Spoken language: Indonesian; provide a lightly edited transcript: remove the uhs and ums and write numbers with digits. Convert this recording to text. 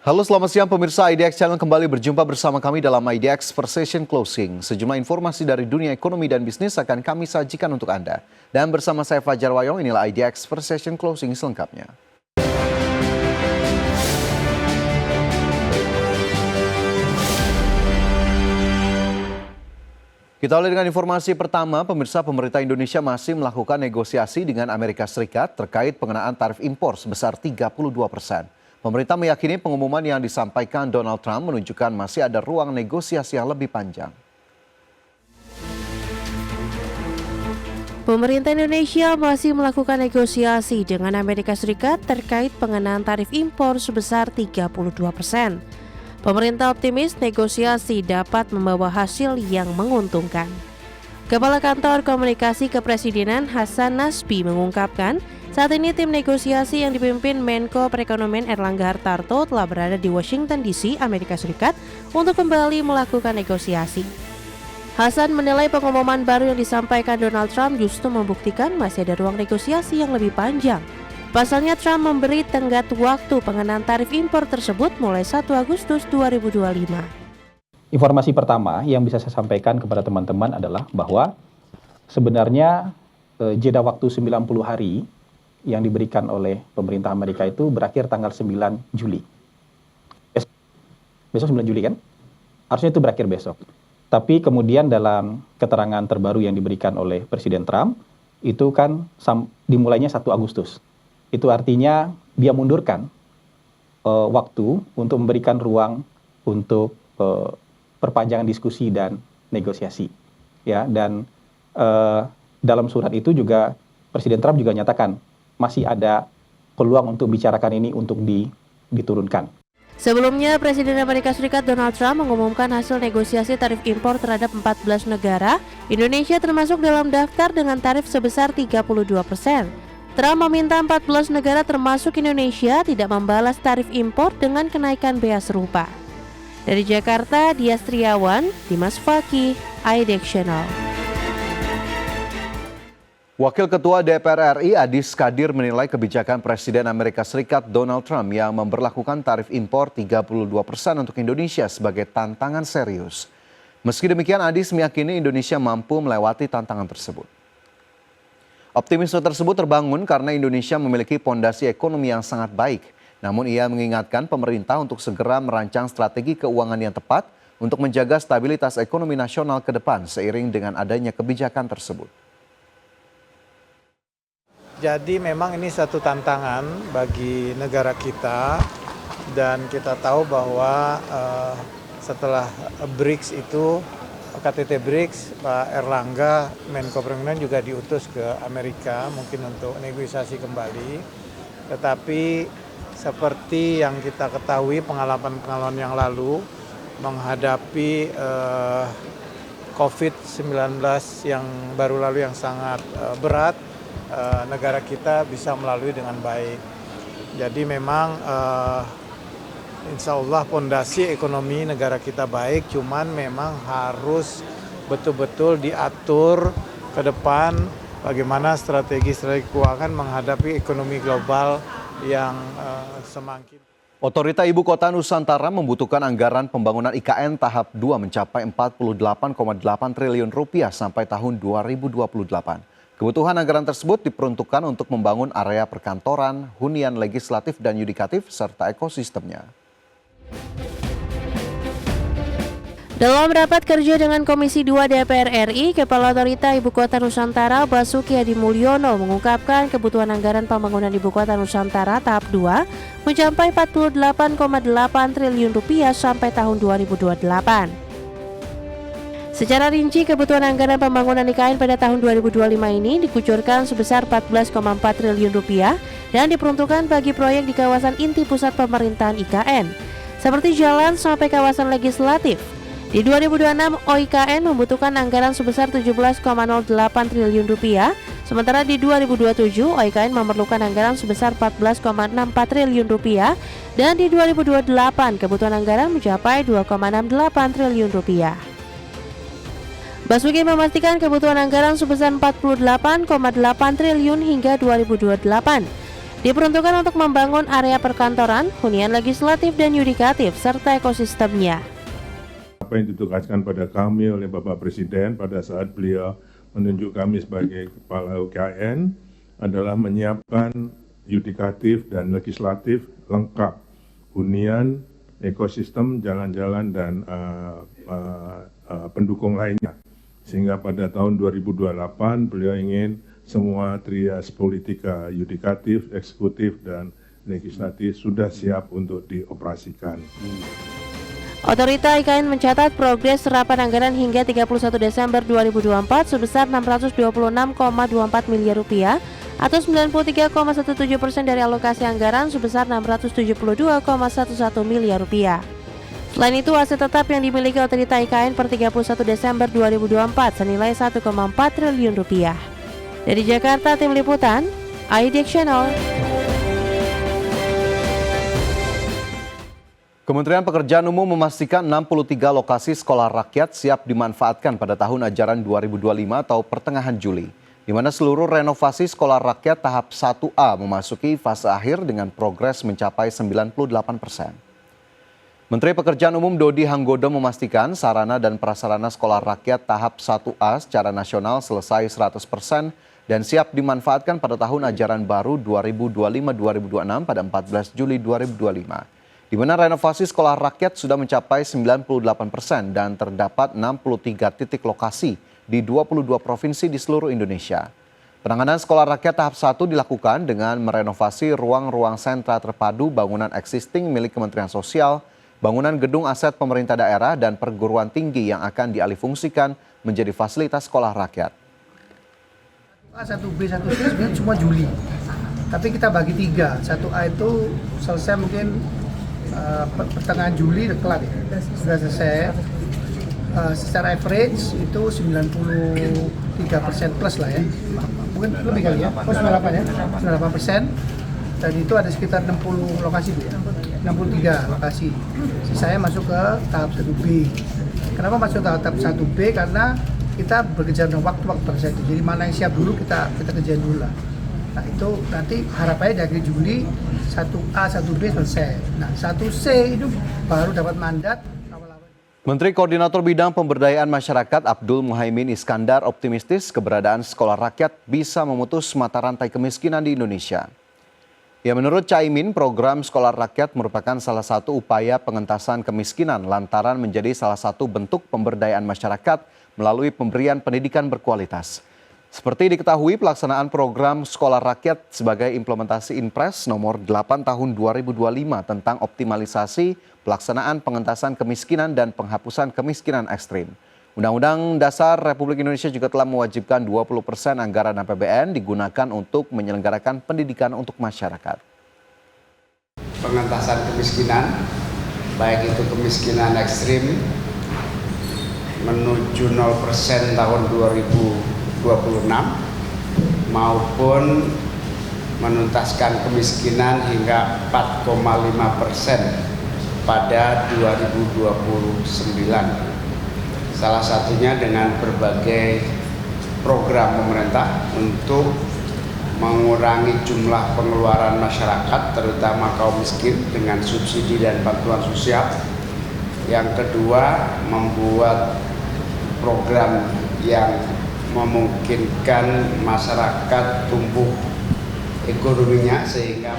Halo, selamat siang pemirsa IDX Channel, kembali berjumpa bersama kami dalam IDX Precision Closing. Sejumlah informasi dari dunia ekonomi dan bisnis akan kami sajikan untuk Anda. Dan bersama saya Fajar Wayong, inilah IDX Precision Closing selengkapnya. Kita awali dengan informasi pertama, pemirsa, pemerintah Indonesia masih melakukan negosiasi dengan Amerika Serikat terkait pengenaan tarif impor sebesar 32%. Pemerintah meyakini pengumuman yang disampaikan Donald Trump menunjukkan masih ada ruang negosiasi yang lebih panjang. Pemerintah Indonesia masih melakukan negosiasi dengan Amerika Serikat terkait pengenaan tarif impor sebesar 32%. Pemerintah optimis negosiasi dapat membawa hasil yang menguntungkan. Kepala Kantor Komunikasi Kepresidenan Hasan Nasbi mengungkapkan, saat ini tim negosiasi yang dipimpin Menko Perekonomian Erlangga Hartarto telah berada di Washington DC, Amerika Serikat untuk kembali melakukan negosiasi. Hasan menilai pengumuman baru yang disampaikan Donald Trump justru membuktikan masih ada ruang negosiasi yang lebih panjang. Pasalnya Trump memberi tenggat waktu pengenaan tarif impor tersebut mulai 1 Agustus 2025. Informasi pertama yang bisa saya sampaikan kepada teman-teman adalah bahwa sebenarnya jeda waktu 90 hari yang diberikan oleh pemerintah Amerika itu berakhir tanggal 9 Juli. Besok 9 Juli kan? Harusnya itu berakhir besok. Tapi kemudian dalam keterangan terbaru yang diberikan oleh Presiden Trump, itu kan dimulainya 1 Agustus. Itu artinya dia mundurkan waktu untuk memberikan ruang untuk perpanjangan diskusi dan negosiasi. Ya, dan dalam surat itu juga Presiden Trump juga nyatakan masih ada peluang untuk bicarakan ini untuk diturunkan. Sebelumnya, Presiden Amerika Serikat Donald Trump mengumumkan hasil negosiasi tarif impor terhadap 14 negara. Indonesia termasuk dalam daftar dengan tarif sebesar 32%. Trump meminta 14 negara termasuk Indonesia tidak membalas tarif impor dengan kenaikan bea serupa. Dari Jakarta, Dias Triawan, Dimas Fakih, IDX Channel. Wakil Ketua DPR RI Adis Kadir menilai kebijakan Presiden Amerika Serikat Donald Trump yang memberlakukan tarif impor 32% untuk Indonesia sebagai tantangan serius. Meski demikian, Adis meyakini Indonesia mampu melewati tantangan tersebut. Optimisme tersebut terbangun karena Indonesia memiliki pondasi ekonomi yang sangat baik. Namun ia mengingatkan pemerintah untuk segera merancang strategi keuangan yang tepat untuk menjaga stabilitas ekonomi nasional ke depan seiring dengan adanya kebijakan tersebut. Jadi memang ini satu tantangan bagi negara kita dan kita tahu bahwa setelah BRICS itu, KTT BRICS, Pak Erlangga, Menko Perekonomian juga diutus ke Amerika mungkin untuk negosiasi kembali. Tetapi seperti yang kita ketahui pengalaman-pengalaman yang lalu menghadapi COVID-19 yang baru lalu yang sangat berat, negara kita bisa melalui dengan baik. Jadi memang insya Allah pondasi ekonomi negara kita baik, cuman memang harus betul-betul diatur ke depan bagaimana strategi keuangan menghadapi ekonomi global yang semakin. Otorita Ibu Kota Nusantara membutuhkan anggaran pembangunan IKN tahap 2 mencapai 48,8 triliun rupiah sampai tahun 2028. Kebutuhan anggaran tersebut diperuntukkan untuk membangun area perkantoran, hunian legislatif dan yudikatif, serta ekosistemnya. Dalam rapat kerja dengan Komisi 2 DPR RI, Kepala Otorita Ibu Kota Nusantara Basuki Hadi Mulyono mengungkapkan kebutuhan anggaran pembangunan Ibu Kota Nusantara tahap 2 mencapai 48,8 triliun rupiah sampai tahun 2028. Secara rinci, kebutuhan anggaran pembangunan IKN pada tahun 2025 ini dikucurkan sebesar 14,4 triliun rupiah dan diperuntukkan bagi proyek di kawasan inti pusat pemerintahan IKN, seperti jalan sampai kawasan legislatif. Di 2026, OIKN membutuhkan anggaran sebesar 17,08 triliun rupiah, sementara di 2027, OIKN memerlukan anggaran sebesar 14,64 triliun rupiah, dan di 2028, kebutuhan anggaran mencapai 2,68 triliun rupiah. Basuki memastikan kebutuhan anggaran sebesar 48,8 triliun hingga 2028. diperuntukkan untuk membangun area perkantoran, hunian legislatif dan yudikatif, serta ekosistemnya. Apa yang ditugaskan pada kami oleh Bapak Presiden pada saat beliau menunjuk kami sebagai Kepala UKN adalah menyiapkan yudikatif dan legislatif lengkap, hunian, ekosistem, jalan-jalan, dan pendukung lainnya. Sehingga pada tahun 2028 beliau ingin semua trias politika, yudikatif, eksekutif, dan legislatif sudah siap untuk dioperasikan. Otorita IKN mencatat progres serapan anggaran hingga 31 Desember 2024 sebesar Rp626,24 miliar atau 93,17% dari alokasi anggaran sebesar Rp672,11 miliar. Selain itu, aset tetap yang dimiliki Otorita IKN per 31 Desember 2024 senilai Rp1,4 triliun. Dari Jakarta, Tim Liputan, IDX Channel. Kementerian Pekerjaan Umum memastikan 63 lokasi sekolah rakyat siap dimanfaatkan pada tahun ajaran 2025 atau pertengahan Juli, di mana seluruh renovasi sekolah rakyat tahap 1A memasuki fase akhir dengan progres mencapai 98%. Menteri Pekerjaan Umum Dodi Hanggodo memastikan sarana dan prasarana sekolah rakyat tahap 1A secara nasional selesai 100% dan siap dimanfaatkan pada tahun ajaran baru 2025-2026 pada 14 Juli 2025. Di mana renovasi sekolah rakyat sudah mencapai 98% dan terdapat 63 titik lokasi di 22 provinsi di seluruh Indonesia. Penanganan sekolah rakyat tahap 1 dilakukan dengan merenovasi ruang-ruang sentra terpadu bangunan existing milik Kementerian Sosial, bangunan gedung aset pemerintah daerah, dan perguruan tinggi yang akan dialihfungsikan menjadi fasilitas sekolah rakyat. A1B, 1C sebenarnya cuma Juli, tapi kita bagi 3. 1A itu selesai mungkin pertengahan Juli kelar ya, sudah selesai. Secara average itu 93% plus lah ya, mungkin lebih kali ya, 98 ya, 98%. Dan itu ada sekitar 60 lokasi Bu ya, 63 lokasi. Sisanya masuk ke tahap 1B. Kenapa masuk ke tahap 1B? Karena kita bekerja dengan waktu-waktu pada saat itu. Jadi mana yang siap dulu kita kerjain dulu lah. Nah itu nanti harapannya di akhir Juli 1A, 1B selesai. Nah 1C itu baru dapat mandat. Menteri Koordinator Bidang Pemberdayaan Masyarakat Abdul Muhaimin Iskandar optimistis keberadaan sekolah rakyat bisa memutus mata rantai kemiskinan di Indonesia. Ya, menurut Caimin, program sekolah rakyat merupakan salah satu upaya pengentasan kemiskinan lantaran menjadi salah satu bentuk pemberdayaan masyarakat melalui pemberian pendidikan berkualitas. Seperti diketahui, pelaksanaan program sekolah rakyat sebagai implementasi Inpres nomor 8 tahun 2025 tentang optimalisasi pelaksanaan pengentasan kemiskinan dan penghapusan kemiskinan ekstrim. Undang-Undang Dasar Republik Indonesia juga telah mewajibkan 20% anggaran APBN digunakan untuk menyelenggarakan pendidikan untuk masyarakat. Pengentasan kemiskinan, baik itu kemiskinan ekstrim, menuju 0% tahun 2026 maupun menuntaskan kemiskinan hingga 4,5% pada 2029. Salah satunya dengan berbagai program pemerintah untuk mengurangi jumlah pengeluaran masyarakat, terutama kaum miskin dengan subsidi dan bantuan sosial. Yang kedua, membuat program yang memungkinkan masyarakat tumbuh ekonominya sehingga